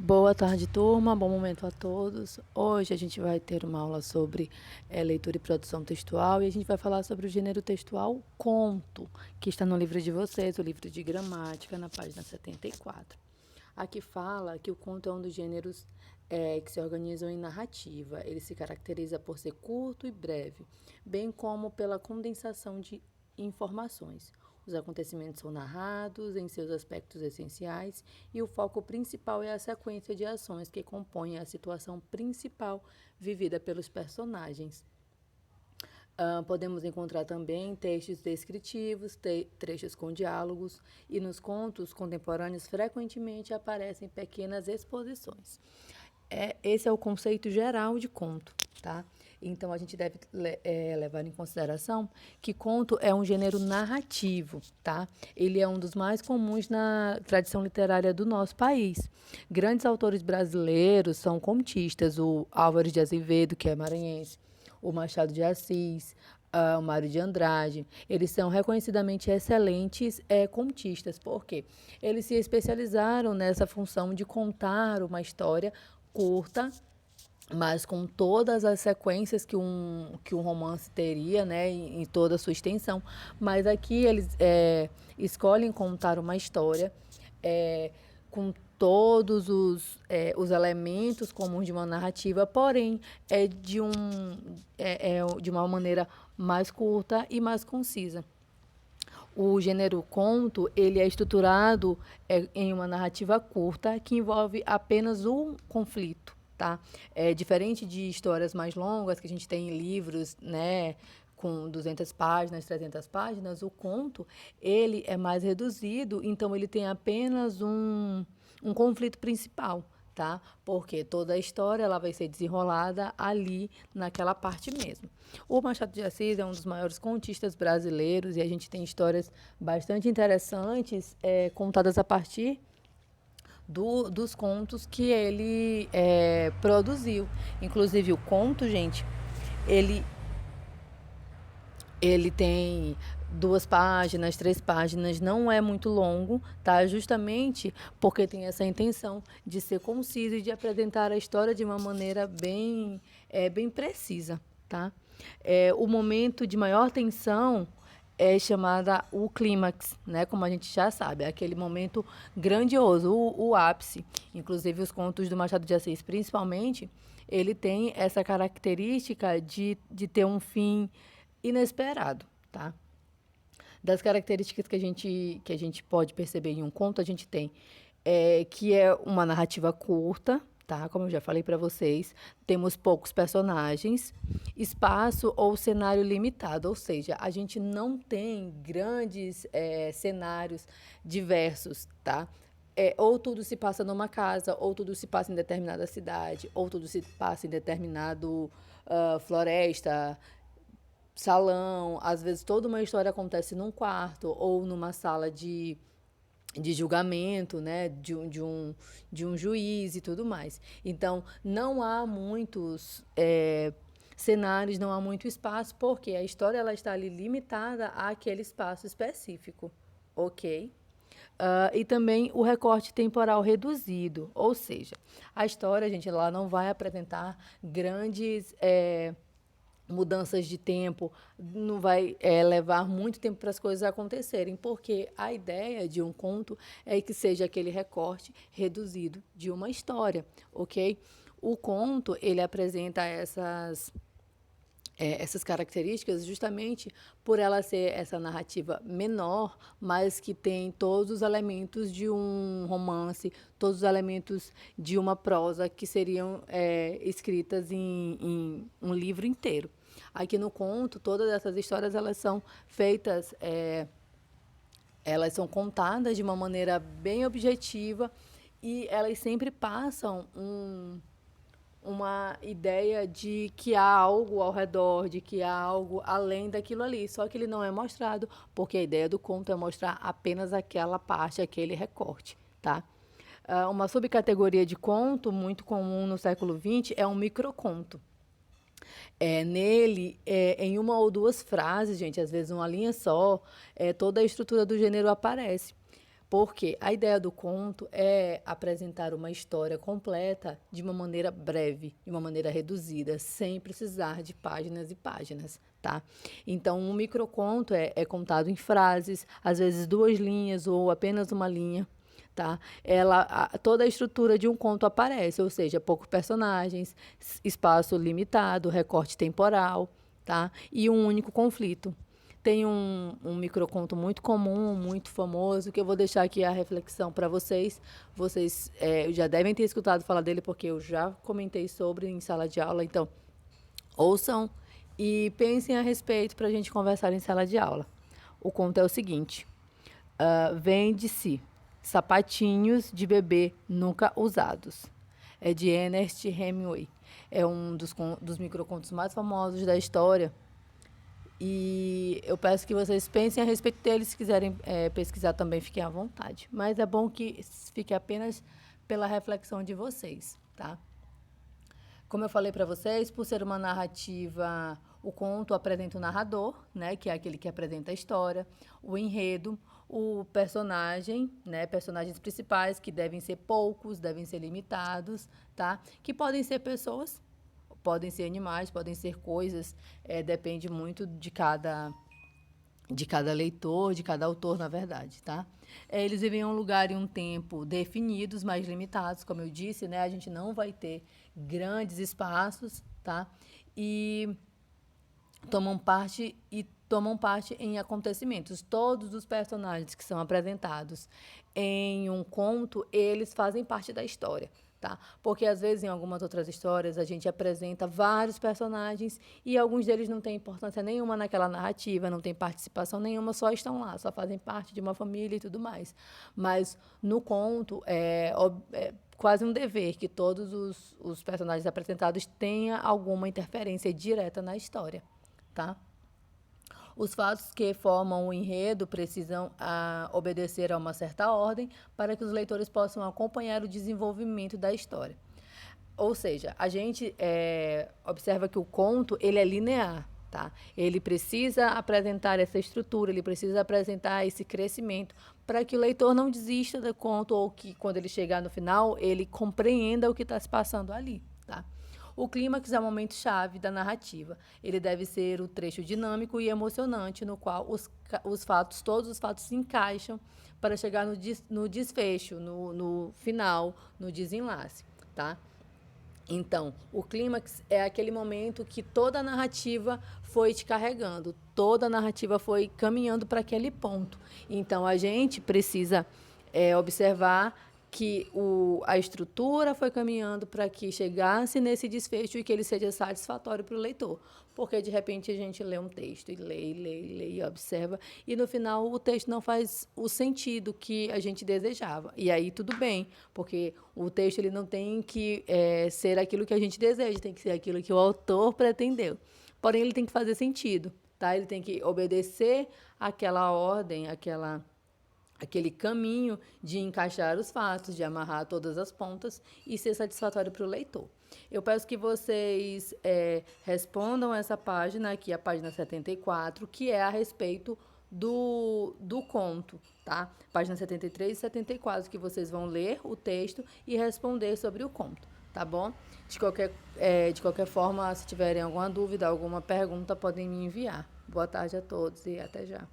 Boa tarde, turma. Bom momento a todos. Hoje a gente vai ter uma aula sobre leitura e produção textual e a gente vai falar sobre o gênero textual conto, que está no livro de vocês, o livro de gramática, na página 74. Aqui fala que o conto é um dos gêneros que se organizam em narrativa. Ele se caracteriza por ser curto e breve, bem como pela condensação de informações. Os acontecimentos são narrados em seus aspectos essenciais e o foco principal é a sequência de ações que compõem a situação principal vivida pelos personagens. Podemos encontrar também textos descritivos, trechos com diálogos, e nos contos contemporâneos frequentemente aparecem pequenas exposições. Esse é o conceito geral de conto, tá? Então a gente deve levar em consideração que conto é um gênero narrativo, tá? Ele é um dos mais comuns na tradição literária do nosso país. Grandes autores brasileiros são contistas, o Álvares de Azevedo, que é maranhense, o Machado de Assis, o Mário de Andrade. Eles são reconhecidamente excelentes contistas, porque eles se especializaram nessa função de contar uma história curta, mas com todas as sequências que um romance teria, né, em toda a sua extensão. Mas aqui eles escolhem contar uma história com todos os elementos comuns de uma narrativa, porém de uma maneira mais curta e mais concisa. O gênero conto, ele é estruturado em uma narrativa curta que envolve apenas um conflito, tá? É diferente de histórias mais longas que a gente tem em livros, né, com 200 páginas, 300 páginas, o conto, ele é mais reduzido, então ele tem apenas um conflito principal, tá? Porque toda a história ela vai ser desenrolada ali naquela parte mesmo. O Machado de Assis é um dos maiores contistas brasileiros e a gente tem histórias bastante interessantes contadas a partir dos contos que ele produziu. Inclusive o conto, gente, ele ele tem 2 páginas, 3 páginas, não é muito longo, tá? Justamente porque tem essa intenção de ser conciso e de apresentar a história de uma maneira bem precisa, tá? O momento de maior tensão é chamada o clímax, né? Como a gente já sabe, é aquele momento grandioso, o ápice. Inclusive os contos do Machado de Assis, principalmente, ele tem essa característica de ter um fim inesperado, tá? Das características que a gente pode perceber em um conto, a gente tem que é uma narrativa curta, tá? Como eu já falei para vocês, temos poucos personagens, espaço ou cenário limitado, ou seja, a gente não tem grandes cenários diversos, tá? Ou tudo se passa numa casa, ou tudo se passa em determinada cidade, ou tudo se passa em determinado floresta, salão. Às vezes toda uma história acontece num quarto ou numa sala de julgamento, né, de um juiz e tudo mais. Então, não há muitos cenários, não há muito espaço, porque a história ela está ali limitada àquele espaço específico, ok? E também o recorte temporal reduzido, ou seja, a história, gente, ela não vai apresentar grandes mudanças de tempo, não vai levar muito tempo para as coisas acontecerem, porque a ideia de um conto é que seja aquele recorte reduzido de uma história, ok? O conto, ele apresenta essas características justamente por ela ser essa narrativa menor, mas que tem todos os elementos de um romance, todos os elementos de uma prosa que seriam escritas em um livro inteiro. Aqui no conto, todas essas histórias elas são feitas, elas são contadas de uma maneira bem objetiva e elas sempre passam uma ideia de que há algo ao redor, de que há algo além daquilo ali. Só que ele não é mostrado, porque a ideia do conto é mostrar apenas aquela parte, aquele recorte, tá? Uma subcategoria de conto muito comum no século XX é um microconto. Nele, em uma ou duas frases, gente, às vezes uma linha só, toda a estrutura do gênero aparece. Porque a ideia do conto é apresentar uma história completa de uma maneira breve, de uma maneira reduzida, sem precisar de páginas e páginas, tá? Então, um microconto é contado em frases, às vezes 2 linhas ou apenas uma linha, tá? Toda a estrutura de um conto aparece, ou seja, poucos personagens, espaço limitado, recorte temporal, tá? E um único conflito. Tem um microconto muito comum, muito famoso, que eu vou deixar aqui a reflexão para vocês. Vocês já devem ter escutado falar dele, porque eu já comentei sobre em sala de aula. Então, ouçam e pensem a respeito para a gente conversar em sala de aula. O conto é o seguinte: vende-se sapatinhos de bebê nunca usados. É de Ernest Hemingway. É um dos microcontos mais famosos da história. E eu peço que vocês pensem a respeito dele. Se quiserem pesquisar também, fiquem à vontade. Mas é bom que fique apenas pela reflexão de vocês, tá? Como eu falei para vocês, por ser uma narrativa, o conto apresenta o narrador, né, que é aquele que apresenta a história, o enredo, o personagem, né, personagens principais, que devem ser poucos, devem ser limitados, tá? Que podem ser pessoas, podem ser animais, podem ser coisas, depende muito de cada leitor, de cada autor, na verdade, tá? Eles vivem em um lugar e um tempo definidos, mas limitados, como eu disse, né? A gente não vai ter grandes espaços, tá? E tomam parte em acontecimentos. Todos os personagens que são apresentados em um conto, eles fazem parte da história, tá? Porque às vezes em algumas outras histórias a gente apresenta vários personagens e alguns deles não têm importância nenhuma naquela narrativa, não têm participação nenhuma, só estão lá, só fazem parte de uma família e tudo mais. Mas no conto é quase um dever que todos os personagens apresentados tenham alguma interferência direta na história, tá? Os fatos que formam o enredo precisam obedecer a uma certa ordem para que os leitores possam acompanhar o desenvolvimento da história. Ou seja, a gente observa que o conto ele é linear, tá? Ele precisa apresentar essa estrutura, ele precisa apresentar esse crescimento para que o leitor não desista do conto ou que, quando ele chegar no final, ele compreenda o que está se passando ali, tá? O clímax é o momento-chave da narrativa. Ele deve ser o trecho dinâmico e emocionante no qual todos os fatos se encaixam para chegar no desfecho, no final, no desenlace, tá? Então, o clímax é aquele momento que toda a narrativa foi te carregando, toda a narrativa foi caminhando para aquele ponto. Então, a gente precisa observar que a estrutura foi caminhando para que chegasse nesse desfecho e que ele seja satisfatório para o leitor. Porque, de repente, a gente lê um texto e lê, e observa, e no final o texto não faz o sentido que a gente desejava. E aí tudo bem, porque o texto ele não tem que ser aquilo que a gente deseja, tem que ser aquilo que o autor pretendeu. Porém, ele tem que fazer sentido, tá? Ele tem que obedecer àquela ordem, aquele caminho de encaixar os fatos, de amarrar todas as pontas e ser satisfatório para o leitor. Eu peço que vocês respondam essa página aqui, a página 74, que é a respeito do conto, tá? Página 73 e 74, que vocês vão ler o texto e responder sobre o conto, tá bom? De qualquer forma, se tiverem alguma dúvida, alguma pergunta, podem me enviar. Boa tarde a todos e até já.